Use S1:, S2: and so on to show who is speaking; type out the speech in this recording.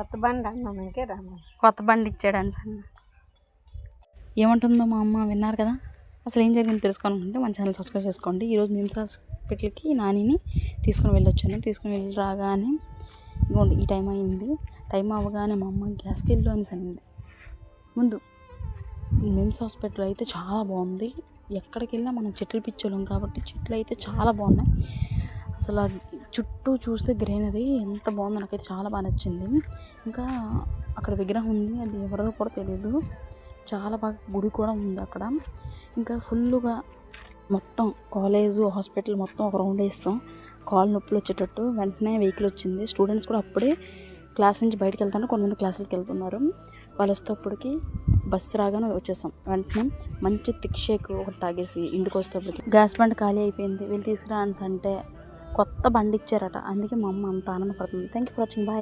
S1: కొత్త బండి అన్నాకే రాము
S2: కొత్త బండి ఇచ్చాడని సన్న ఏమంటుందో మా అమ్మ విన్నారు కదా. అసలు ఏం జరిగింది తెలుసుకోవాలనుకుంటే మన ఛానల్ సబ్స్క్రైబ్ చేసుకోండి. ఈరోజు మిమ్స్ హాస్పిటల్కి నానిని తీసుకుని వెళ్ళొచ్చాను. తీసుకుని వెళ్ళి రాగానే ఇదిగోండి ఈ టైం అయింది. టైం అవ్వగానే మా అమ్మ గ్యాస్కి వెళ్ళు అని సనింది. ముందు మిమ్స్ హాస్పిటల్ అయితే చాలా బాగుంది. ఎక్కడికి వెళ్ళినా మనం చెట్లు పిచ్చోళ్ళం కాబట్టి చెట్లు అయితే చాలా బాగున్నాయి. అసలు చుట్టూ చూస్తే గ్రీనరీ ఎంత బాగుందో నాకైతే చాలా బాగా నచ్చింది. ఇంకా అక్కడ విగ్రహం ఉంది, అది ఎవరిదో కూడా తెలియదు. చాలా బాగా గుడి కూడా ఉంది అక్కడ. ఇంకా ఫుల్గా మొత్తం కాలేజు హాస్పిటల్ మొత్తం ఒక రౌండ్ వేస్తాం. కాలు నొప్పులు వచ్చేటట్టు వెంటనే వెహికల్ వచ్చింది. స్టూడెంట్స్ కూడా అప్పుడే క్లాస్ నుంచి బయటకు వెళ్తాను, కొంతమంది క్లాసులకి వెళ్తున్నారు. వాళ్ళు వస్తేప్పటికి బస్సు రాగానే వచ్చేసాం. వెంటనే మంచి థిక్ షేక్ ఒకటి తాగేసి ఇంటికి వస్తేప్పటికి గ్యాస్ బండ్ ఖాళీ అయిపోయింది. వీళ్ళు తీసుకురా అంటే కొత్త బండి ఇచ్చారట. అందుకే మా అమ్మ అంత ఆనందపడుతుంది. Thank you for watching. Bye.